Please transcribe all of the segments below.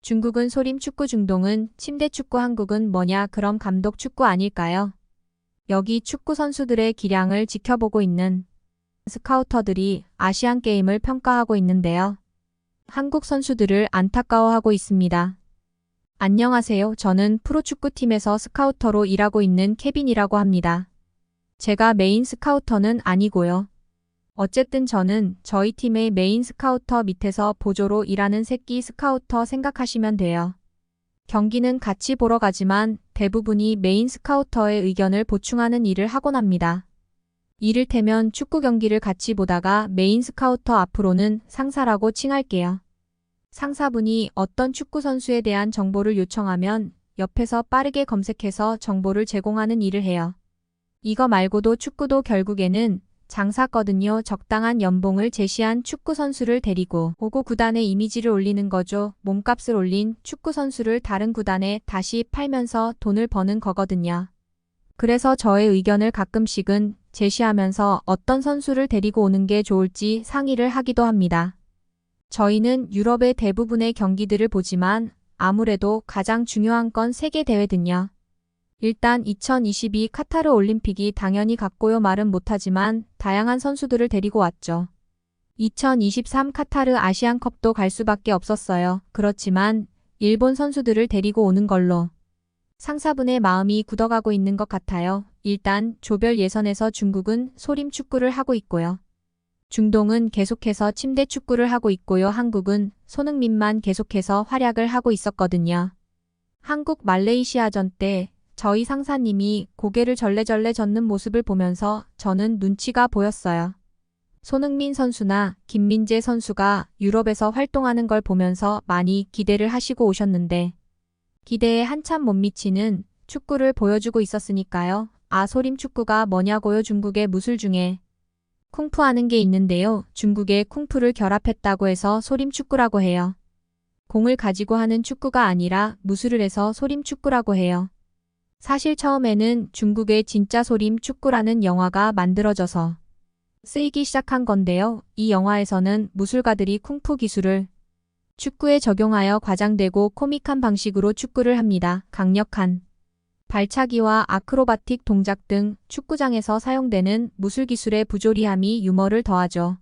중국은 소림 축구, 중동은 침대 축구, 한국은 뭐냐 그럼 감독 축구 아닐까요? 여기 축구 선수들의 기량을 지켜보고 있는 스카우터들이 아시안 게임을 평가하고 있는데요. 한국 선수들을 안타까워하고 있습니다. 안녕하세요. 저는 프로축구팀에서 스카우터로 일하고 있는 케빈이라고 합니다. 제가 메인 스카우터는 아니고요. 어쨌든 저는 저희 팀의 메인 스카우터 밑에서 보조로 일하는 새끼 스카우터 생각하시면 돼요. 경기는 같이 보러 가지만 대부분이 메인 스카우터의 의견을 보충하는 일을 하곤 합니다. 이를테면 축구 경기를 같이 보다가 메인 스카우터 앞으로는 상사라고 칭할게요. 상사분이 어떤 축구 선수에 대한 정보를 요청하면 옆에서 빠르게 검색해서 정보를 제공하는 일을 해요. 이거 말고도 축구도 결국에는 장사거든요. 적당한 연봉을 제시한 축구 선수를 데리고 오고 구단의 이미지를 올리는 거죠. 몸값을 올린 축구 선수를 다른 구단에 다시 팔면서 돈을 버는 거거든요. 그래서 저의 의견을 가끔씩은 제시하면서 어떤 선수를 데리고 오는 게 좋을지 상의를 하기도 합니다. 저희는 유럽의 대부분의 경기들을 보지만 아무래도 가장 중요한 건 세계 대회든요. 일단 2022 카타르 올림픽이 당연히 갔고요. 말은 못하지만 다양한 선수들을 데리고 왔죠. 2023 카타르 아시안컵도 갈 수밖에 없었어요. 그렇지만 일본 선수들을 데리고 오는 걸로 상사분의 마음이 굳어가고 있는 것 같아요. 일단 조별 예선에서 중국은 소림 축구를 하고 있고요. 중동은 계속해서 침대 축구를 하고 있고요. 한국은 손흥민만 계속해서 활약을 하고 있었거든요. 한국 말레이시아전 때 저희 상사님이 고개를 절레절레 젓는 모습을 보면서 저는 눈치가 보였어요. 손흥민 선수나 김민재 선수가 유럽에서 활동하는 걸 보면서 많이 기대를 하시고 오셨는데 기대에 한참 못 미치는 축구를 보여주고 있었으니까요. 아, 소림 축구가 뭐냐고요? 중국의 무술 중에 쿵푸 하는 게 있는데요. 중국의 쿵푸를 결합했다고 해서 소림 축구라고 해요. 공을 가지고 하는 축구가 아니라 무술을 해서 소림 축구라고 해요. 사실 처음에는 중국의 진짜 소림 축구라는 영화가 만들어져서 쓰이기 시작한 건데요. 이 영화에서는 무술가들이 쿵푸 기술을 축구에 적용하여 과장되고 코믹한 방식으로 축구를 합니다. 강력한 발차기와 아크로바틱 동작 등 축구장에서 사용되는 무술 기술의 부조리함이 유머를 더하죠.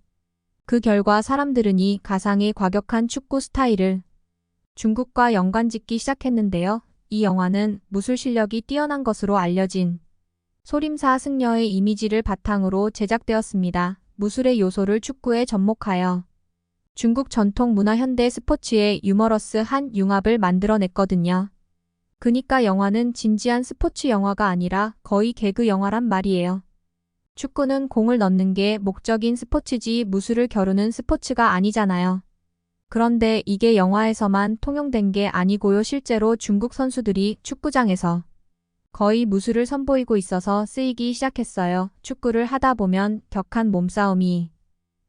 그 결과 사람들은 이 가상의 과격한 축구 스타일을 중국과 연관짓기 시작했는데요. 이 영화는 무술 실력이 뛰어난 것으로 알려진 소림사 승려의 이미지를 바탕으로 제작되었습니다. 무술의 요소를 축구에 접목하여 중국 전통 문화 현대 스포츠의 유머러스한 융합을 만들어냈거든요. 그니까 영화는 진지한 스포츠 영화가 아니라 거의 개그 영화란 말이에요. 축구는 공을 넣는 게 목적인 스포츠지 무술을 겨루는 스포츠가 아니잖아요. 그런데 이게 영화에서만 통용된 게 아니고요. 실제로 중국 선수들이 축구장에서 거의 무술을 선보이고 있어서 쓰이기 시작했어요. 축구를 하다 보면 격한 몸싸움이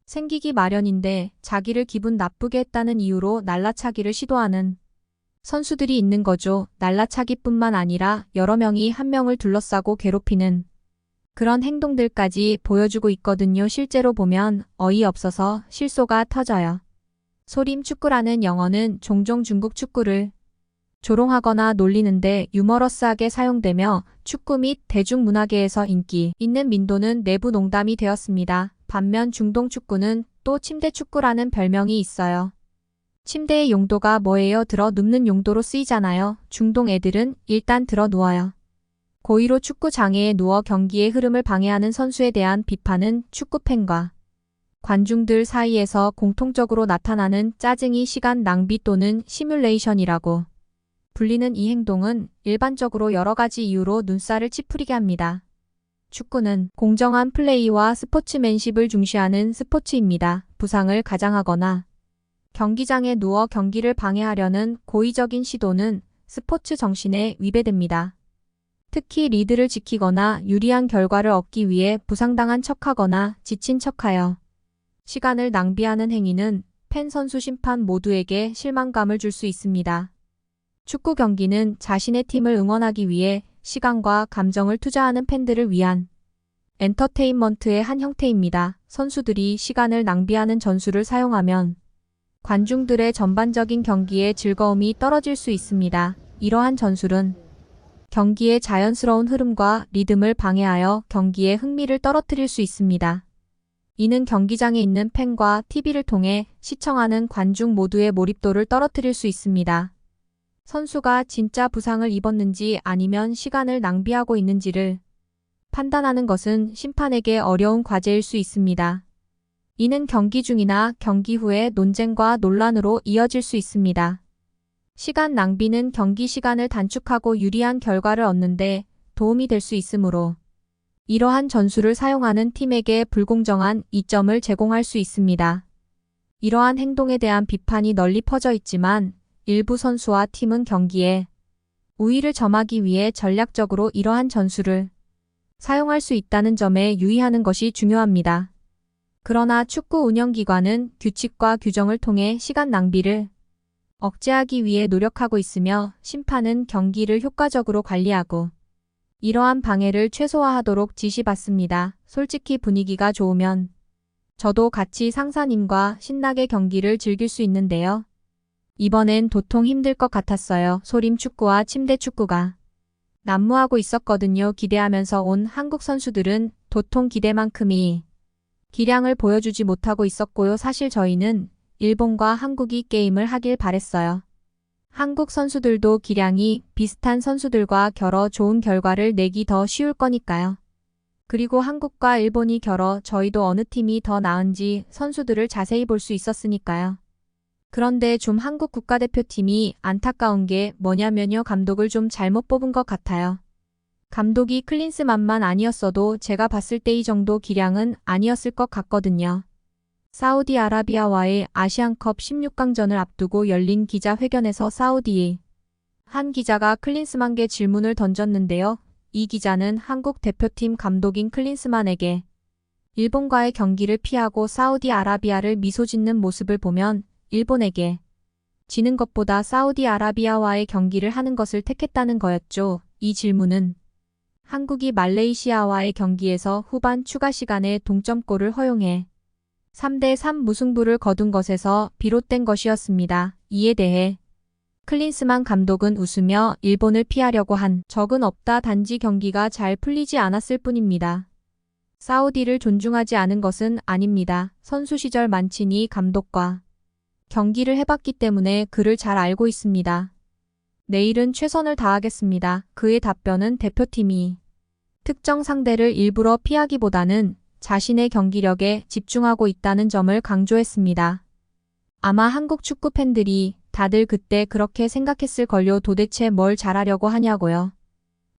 생기기 마련인데 자기를 기분 나쁘게 했다는 이유로 날라차기를 시도하는 선수들이 있는 거죠. 날라차기뿐만 아니라 여러 명이 한 명을 둘러싸고 괴롭히는 그런 행동들까지 보여주고 있거든요. 실제로 보면 어이없어서 실소가 터져요. 소림 축구라는 영어는 종종 중국 축구를 조롱하거나 놀리는데 유머러스하게 사용되며 축구 및 대중문화계에서 인기 있는 민도는 내부 농담이 되었습니다. 반면 중동 축구는 또 침대 축구라는 별명이 있어요. 침대의 용도가 뭐예요? 들어 눕는 용도로 쓰이잖아요. 중동 애들은 일단 들어 누워요. 고의로 축구 장애에 누워 경기의 흐름을 방해하는 선수에 대한 비판은 축구팬과 관중들 사이에서 공통적으로 나타나는 짜증이 시간 낭비 또는 시뮬레이션이라고 불리는 이 행동은 일반적으로 여러 가지 이유로 눈살을 찌푸리게 합니다. 축구는 공정한 플레이와 스포츠맨십을 중시하는 스포츠입니다. 부상을 가장하거나 경기장에 누워 경기를 방해하려는 고의적인 시도는 스포츠 정신에 위배됩니다. 특히 리드를 지키거나 유리한 결과를 얻기 위해 부상당한 척하거나 지친 척하여 시간을 낭비하는 행위는 팬, 선수, 심판 모두에게 실망감을 줄 수 있습니다. 축구 경기는 자신의 팀을 응원하기 위해 시간과 감정을 투자하는 팬들을 위한 엔터테인먼트의 한 형태입니다. 선수들이 시간을 낭비하는 전술을 사용하면 관중들의 전반적인 경기의 즐거움이 떨어질 수 있습니다. 이러한 전술은 경기의 자연스러운 흐름과 리듬을 방해하여 경기의 흥미를 떨어뜨릴 수 있습니다. 이는 경기장에 있는 팬과 TV를 통해 시청하는 관중 모두의 몰입도를 떨어뜨릴 수 있습니다. 선수가 진짜 부상을 입었는지 아니면 시간을 낭비하고 있는지를 판단하는 것은 심판에게 어려운 과제일 수 있습니다. 이는 경기 중이나 경기 후에 논쟁과 논란으로 이어질 수 있습니다. 시간 낭비는 경기 시간을 단축하고 유리한 결과를 얻는데 도움이 될 수 있으므로 이러한 전술을 사용하는 팀에게 불공정한 이점을 제공할 수 있습니다. 이러한 행동에 대한 비판이 널리 퍼져 있지만 일부 선수와 팀은 경기에 우위를 점하기 위해 전략적으로 이러한 전술을 사용할 수 있다는 점에 유의하는 것이 중요합니다. 그러나 축구 운영기관은 규칙과 규정을 통해 시간 낭비를 억제하기 위해 노력하고 있으며 심판은 경기를 효과적으로 관리하고 이러한 방해를 최소화하도록 지시받습니다. 솔직히 분위기가 좋으면 저도 같이 상사님과 신나게 경기를 즐길 수 있는데요. 이번엔 도통 힘들 것 같았어요. 소림 축구와 침대 축구가 난무하고 있었거든요. 기대하면서 온 한국 선수들은 도통 기대만큼이 기량을 보여주지 못하고 있었고요. 사실 저희는 일본과 한국이 게임을 하길 바랬어요. 한국 선수들도 기량이 비슷한 선수들과 겨뤄 좋은 결과를 내기 더 쉬울 거니까요. 그리고 한국과 일본이 겨뤄 저희도 어느 팀이 더 나은지 선수들을 자세히 볼 수 있었으니까요. 그런데 좀 한국 국가대표팀이 안타까운 게 뭐냐면요. 감독을 좀 잘못 뽑은 것 같아요. 감독이 클린스만만 아니었어도 제가 봤을 때 이 정도 기량은 아니었을 것 같거든요. 사우디아라비아와의 아시안컵 16강전을 앞두고 열린 기자회견에서 사우디의 한 기자가 클린스만에게 질문을 던졌는데요. 이 기자는 한국 대표팀 감독인 클린스만에게 일본과의 경기를 피하고 사우디아라비아를 미소 짓는 모습을 보면 일본에게 지는 것보다 사우디아라비아와의 경기를 하는 것을 택했다는 거였죠. 이 질문은 한국이 말레이시아와의 경기에서 후반 추가 시간에 동점골을 허용해 3대3 무승부를 거둔 것에서 비롯된 것이었습니다. 이에 대해 클린스만 감독은 웃으며 일본을 피하려고 한 적은 없다. 단지 경기가 잘 풀리지 않았을 뿐입니다. 사우디를 존중하지 않은 것은 아닙니다. 선수 시절 만치니 감독과 경기를 해봤기 때문에 그를 잘 알고 있습니다. 내일은 최선을 다하겠습니다. 그의 답변은 대표팀이 특정 상대를 일부러 피하기보다는 자신의 경기력에 집중하고 있다는 점을 강조했습니다. 아마 한국 축구 팬들이 다들 그때 그렇게 생각했을걸요. 도대체 뭘 잘하려고 하냐고요.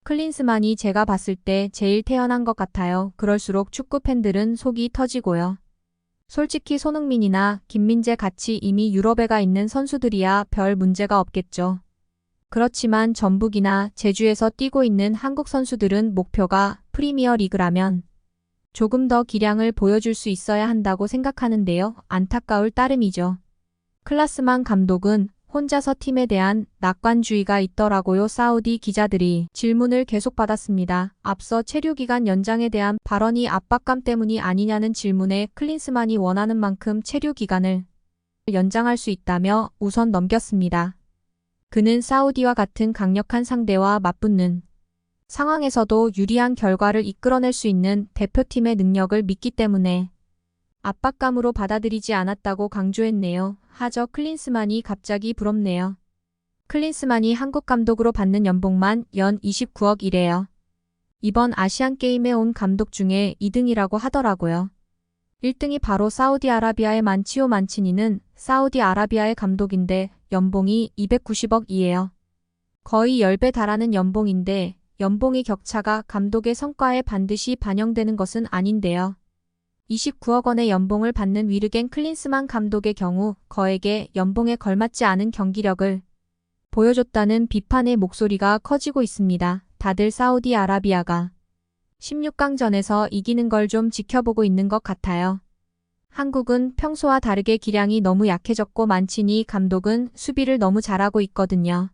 클린스만이 제가 봤을 때 제일 태연한 것 같아요. 그럴수록 축구 팬들은 속이 터지고요. 솔직히 손흥민이나 김민재 같이 이미 유럽에 가 있는 선수들이야 별 문제가 없겠죠. 그렇지만 전북이나 제주에서 뛰고 있는 한국 선수들은 목표가 프리미어 리그라면 조금 더 기량을 보여줄 수 있어야 한다고 생각하는데요. 안타까울 따름이죠. 클린스만 감독은 혼자서 팀에 대한 낙관주의가 있더라고요. 사우디 기자들이 질문을 계속 받았습니다. 앞서 체류기간 연장에 대한 발언이 압박감 때문이 아니냐는 질문에 클린스만이 원하는 만큼 체류기간을 연장할 수 있다며 우선 넘겼습니다. 그는 사우디와 같은 강력한 상대와 맞붙는 상황에서도 유리한 결과를 이끌어낼 수 있는 대표팀의 능력을 믿기 때문에 압박감으로 받아들이지 않았다고 강조했네요. 하저 클린스만이 갑자기 부럽네요. 클린스만이 한국 감독으로 받는 연봉만 연 29억이래요. 이번 아시안게임에 온 감독 중에 2등이라고 하더라고요. 1등이 바로 사우디아라비아의 만치오 만치니는 사우디아라비아의 감독인데 연봉이 290억이에요. 거의 10배 달하는 연봉인데 연봉의 격차가 감독의 성과에 반드시 반영되는 것은 아닌데요. 29억 원의 연봉을 받는 위르겐 클린스만 감독의 경우 거액의 연봉에 걸맞지 않은 경기력을 보여줬다는 비판의 목소리가 커지고 있습니다. 다들 사우디아라비아가 16강전에서 이기는 걸 좀 지켜보고 있는 것 같아요. 한국은 평소와 다르게 기량이 너무 약해졌고 만치니 감독은 수비를 너무 잘하고 있거든요.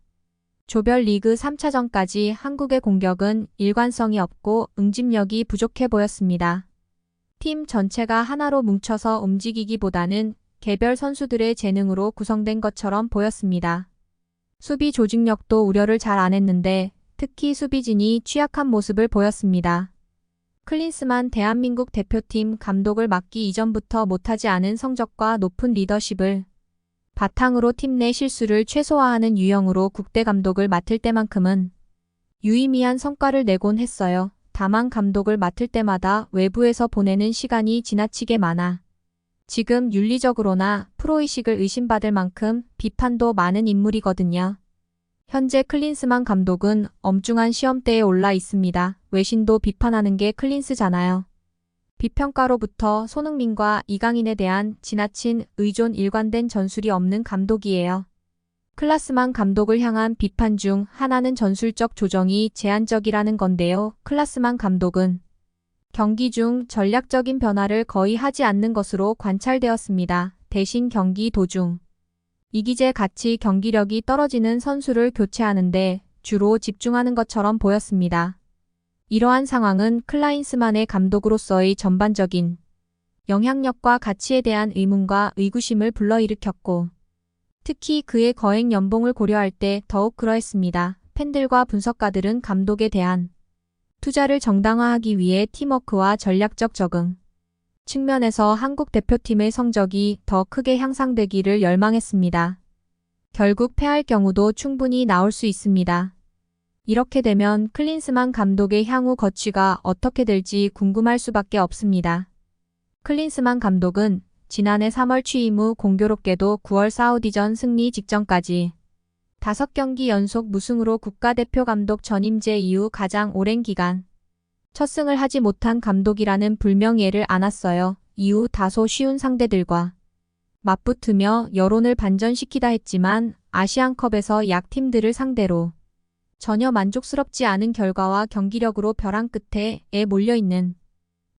조별리그 3차전까지 한국의 공격은 일관성이 없고 응집력이 부족해 보였습니다. 팀 전체가 하나로 뭉쳐서 움직이기보다는 개별 선수들의 재능으로 구성된 것처럼 보였습니다. 수비 조직력도 우려를 잘 안 했는데 특히 수비진이 취약한 모습을 보였습니다. 클린스만 대한민국 대표팀 감독을 맡기 이전부터 못하지 않은 성적과 높은 리더십을 바탕으로 팀 내 실수를 최소화하는 유형으로 국대 감독을 맡을 때만큼은 유의미한 성과를 내곤 했어요. 다만 감독을 맡을 때마다 외부에서 보내는 시간이 지나치게 많아 지금 윤리적으로나 프로의식을 의심받을 만큼 비판도 많은 인물이거든요. 현재 클린스만 감독은 엄중한 시험대에 올라 있습니다. 외신도 비판하는 게 클린스잖아요. 비평가로부터 손흥민과 이강인에 대한 지나친 의존 일관된 전술이 없는 감독이에요. 클라스만 감독을 향한 비판 중 하나는 전술적 조정이 제한적이라는 건데요. 클라스만 감독은 경기 중 전략적인 변화를 거의 하지 않는 것으로 관찰되었습니다. 대신 경기 도중 이기재 같이 경기력이 떨어지는 선수를 교체하는데 주로 집중하는 것처럼 보였습니다. 이러한 상황은 클라인스만의 감독으로서의 전반적인 영향력과 가치에 대한 의문과 의구심을 불러일으켰고 특히 그의 거액 연봉을 고려할 때 더욱 그러했습니다. 팬들과 분석가들은 감독에 대한 투자를 정당화하기 위해 팀워크와 전략적 적응 측면에서 한국 대표팀의 성적이 더 크게 향상되기를 열망했습니다. 결국 패할 경우도 충분히 나올 수 있습니다. 이렇게 되면 클린스만 감독의 향후 거취가 어떻게 될지 궁금할 수밖에 없습니다. 클린스만 감독은 지난해 3월 취임 후 공교롭게도 9월 사우디전 승리 직전까지 5경기 연속 무승으로 국가대표 감독 전임제 이후 가장 오랜 기간 첫 승을 하지 못한 감독이라는 불명예를 안았어요. 이후 다소 쉬운 상대들과 맞붙으며 여론을 반전시키다 했지만 아시안컵에서 약팀들을 상대로 전혀 만족스럽지 않은 결과와 경기력으로 벼랑 끝에 몰려있는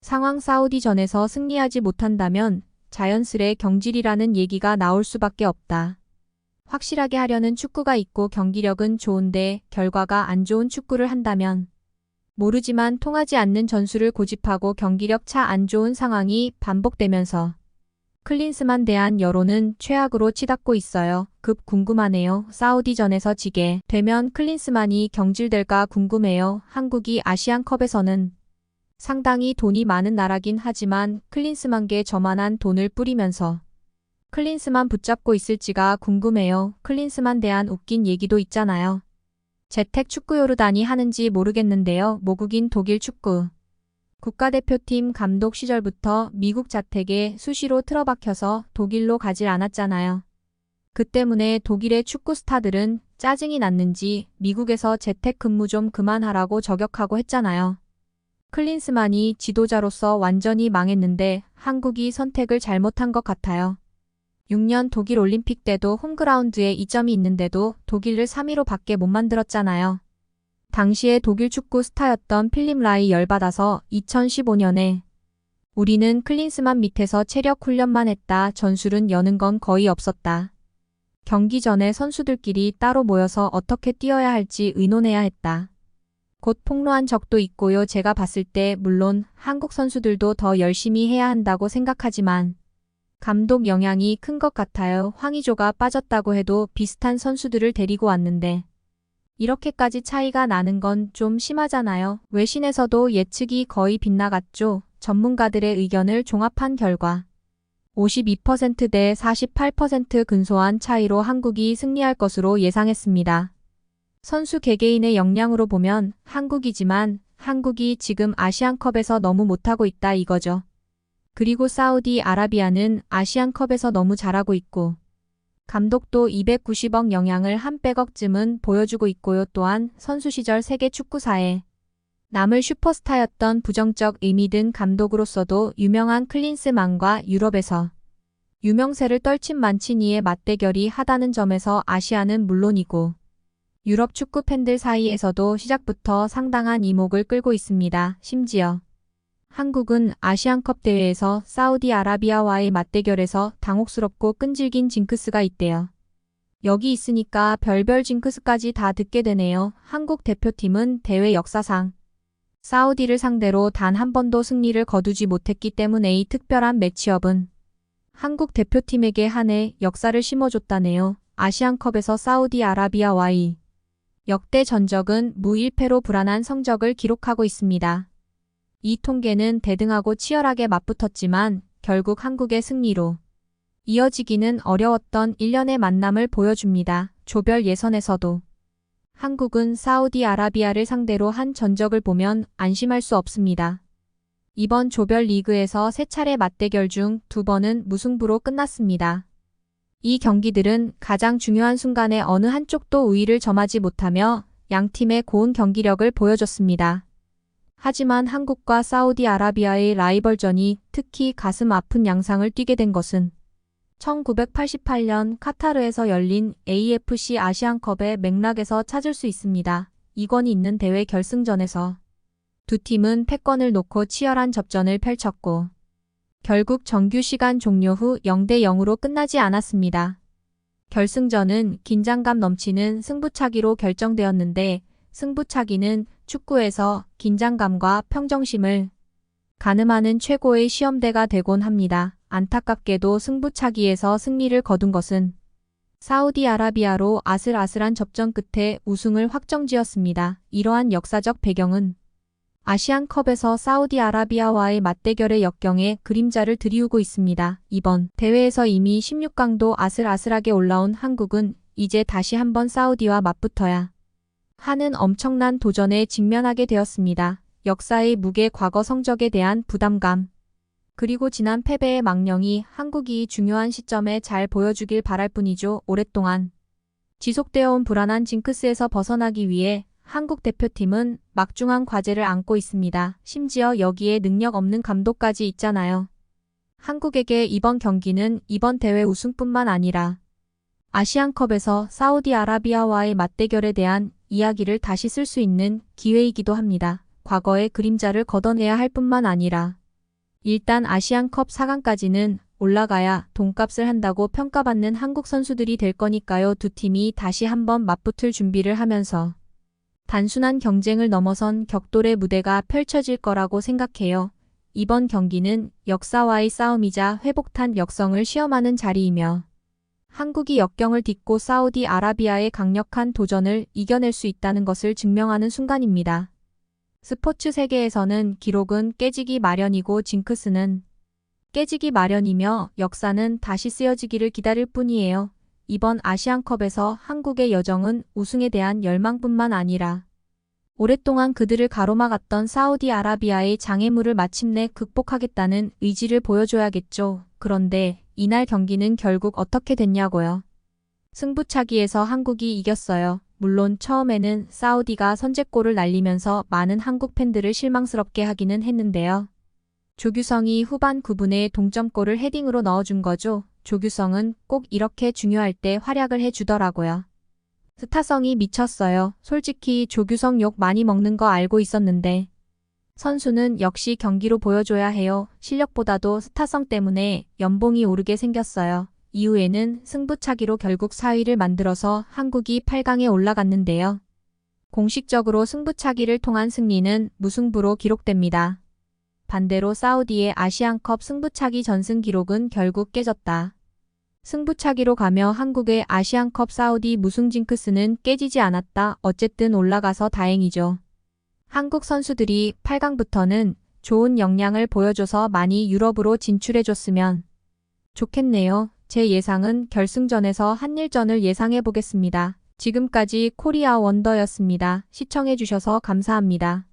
상황 사우디전에서 승리하지 못한다면 자연스레 경질이라는 얘기가 나올 수밖에 없다. 확실하게 하려는 축구가 있고 경기력은 좋은데 결과가 안 좋은 축구를 한다면 모르지만 통하지 않는 전술을 고집하고 경기력 차 안 좋은 상황이 반복되면서 클린스만 대한 여론은 최악으로 치닫고 있어요. 급 궁금하네요. 사우디전에서 지게 되면 클린스만이 경질될까 궁금해요. 한국이 아시안컵에서는 상당히 돈이 많은 나라긴 하지만 클린스만께 저만한 돈을 뿌리면서 클린스만 붙잡고 있을지가 궁금해요. 클린스만 대한 웃긴 얘기도 있잖아요. 재택 축구 요르단이 하는지 모르겠는데요. 모국인 독일 축구 국가대표팀 감독 시절부터 미국 자택에 수시로 틀어박혀서 독일로 가질 않았잖아요. 그 때문에 독일의 축구 스타들은 짜증이 났는지 미국에서 재택 근무 좀 그만하라고 저격하고 했잖아요. 클린스만이 지도자로서 완전히 망했는데 한국이 선택을 잘못한 것 같아요. 6년 독일 올림픽 때도 홈그라운드에 이점이 있는데도 독일을 3위로 밖에 못 만들었잖아요. 당시에 독일 축구 스타였던 필립 라이 열받아서 2015년에 우리는 클린스만 밑에서 체력 훈련만 했다. 전술은 여는 건 거의 없었다. 경기 전에 선수들끼리 따로 모여서 어떻게 뛰어야 할지 의논해야 했다. 곧 폭로한 적도 있고요. 제가 봤을 때 물론 한국 선수들도 더 열심히 해야 한다고 생각하지만 감독 영향이 큰 것 같아요. 황의조가 빠졌다고 해도 비슷한 선수들을 데리고 왔는데 이렇게까지 차이가 나는 건 좀 심하잖아요. 외신에서도 예측이 거의 빗나갔죠. 전문가들의 의견을 종합한 결과 52%대 48% 근소한 차이로 한국이 승리할 것으로 예상했습니다. 선수 개개인의 역량으로 보면 한국이지만 한국이 지금 아시안컵에서 너무 못하고 있다 이거죠. 그리고 사우디아라비아는 아시안컵에서 너무 잘하고 있고 감독도 290억 영향을 한 100억쯤은 보여주고 있고요. 또한 선수 시절 세계 축구사에 남을 슈퍼스타였던 부정적 의미 든 감독으로서도 유명한 클린스만과 유럽에서 유명세를 떨친 만치니의 맞대결이 하다는 점에서 아시아는 물론이고 유럽 축구 팬들 사이에서도 시작부터 상당한 이목을 끌고 있습니다. 심지어 한국은 아시안컵 대회에서 사우디아라비아와의 맞대결에서 당혹스럽고 끈질긴 징크스가 있대요. 여기 있으니까 별별 징크스까지 다 듣게 되네요. 한국 대표팀은 대회 역사상 사우디를 상대로 단 한 번도 승리를 거두지 못했기 때문에 이 특별한 매치업은 한국 대표팀에게 한 해 역사를 심어줬다네요. 아시안컵에서 사우디아라비아와의 역대 전적은 무 1패로 불안한 성적을 기록하고 있습니다. 이 통계는 대등하고 치열하게 맞붙었지만 결국 한국의 승리로 이어지기는 어려웠던 일련의 만남을 보여줍니다. 조별 예선에서도 한국은 사우디아라비아를 상대로 한 전적을 보면 안심할 수 없습니다. 이번 조별 리그에서 3차례 맞대결 중 2번은 무승부로 끝났습니다. 이 경기들은 가장 중요한 순간에 어느 한쪽도 우위를 점하지 못하며 양팀의 고운 경기력을 보여줬습니다. 하지만 한국과 사우디아라비아의 라이벌전이 특히 가슴 아픈 양상을 띠게 된 것은 1988년 카타르에서 열린 AFC 아시안컵의 맥락에서 찾을 수 있습니다. 이권이 있는 대회 결승전에서 두 팀은 패권을 놓고 치열한 접전을 펼쳤고 결국 정규 시간 종료 후 0대 0으로 끝나지 않았습니다. 결승전은 긴장감 넘치는 승부차기로 결정되었는데 승부차기는 축구에서 긴장감과 평정심을 가늠하는 최고의 시험대가 되곤 합니다. 안타깝게도 승부차기에서 승리를 거둔 것은 사우디아라비아로 아슬아슬한 접전 끝에 우승을 확정지었습니다. 이러한 역사적 배경은 아시안컵에서 사우디아라비아와의 맞대결의 역경에 그림자를 들이우고 있습니다. 이번 대회에서 이미 16강도 아슬아슬하게 올라온 한국은 이제 다시 한번 사우디와 맞붙어야 하는 엄청난 도전에 직면하게 되었습니다. 역사의 무게 과거 성적에 대한 부담감 그리고 지난 패배의 망령이 한국이 중요한 시점에 잘 보여주길 바랄 뿐이죠. 오랫동안 지속되어 온 불안한 징크스에서 벗어나기 위해 한국 대표팀은 막중한 과제를 안고 있습니다. 심지어 여기에 능력 없는 감독까지 있잖아요. 한국에게 이번 경기는 이번 대회 우승뿐만 아니라 아시안컵에서 사우디아라비아와의 맞대결에 대한 이야기를 다시 쓸 수 있는 기회이기도 합니다. 과거의 그림자를 걷어내야 할 뿐만 아니라 일단 아시안컵 4강까지는 올라가야 돈값을 한다고 평가받는 한국 선수들이 될 거니까요. 두 팀이 다시 한번 맞붙을 준비를 하면서 단순한 경쟁을 넘어선 격돌의 무대가 펼쳐질 거라고 생각해요. 이번 경기는 역사와의 싸움이자 회복탄 역성을 시험하는 자리이며 한국이 역경을 딛고 사우디아라비아의 강력한 도전을 이겨낼 수 있다는 것을 증명하는 순간입니다. 스포츠 세계에서는 기록은 깨지기 마련이고 징크스는 깨지기 마련이며 역사는 다시 쓰여지기를 기다릴 뿐이에요. 이번 아시안컵에서 한국의 여정은 우승에 대한 열망뿐만 아니라 오랫동안 그들을 가로막았던 사우디아라비아의 장애물을 마침내 극복하겠다는 의지를 보여줘야겠죠. 그런데 이날 경기는 결국 어떻게 됐냐고요. 승부차기에서 한국이 이겼어요. 물론 처음에는 사우디가 선제골을 날리면서 많은 한국 팬들을 실망스럽게 하기는 했는데요. 조규성이 후반 9분에 동점골을 헤딩으로 넣어준 거죠. 조규성은 꼭 이렇게 중요할 때 활약을 해주더라고요. 스타성이 미쳤어요. 솔직히 조규성 욕 많이 먹는 거 알고 있었는데 선수는 역시 경기로 보여줘야 해요. 실력보다도 스타성 때문에 연봉이 오르게 생겼어요. 이후에는 승부차기로 결국 4위를 만들어서 한국이 8강에 올라갔는데요. 공식적으로 승부차기를 통한 승리는 무승부로 기록됩니다. 반대로 사우디의 아시안컵 승부차기 전승 기록은 결국 깨졌다. 승부차기로 가며 한국의 아시안컵 사우디 무승 징크스는 깨지지 않았다. 어쨌든 올라가서 다행이죠. 한국 선수들이 8강부터는 좋은 역량을 보여줘서 많이 유럽으로 진출해줬으면 좋겠네요. 제 예상은 결승전에서 한일전을 예상해보겠습니다. 지금까지 코리아 원더였습니다. 시청해주셔서 감사합니다.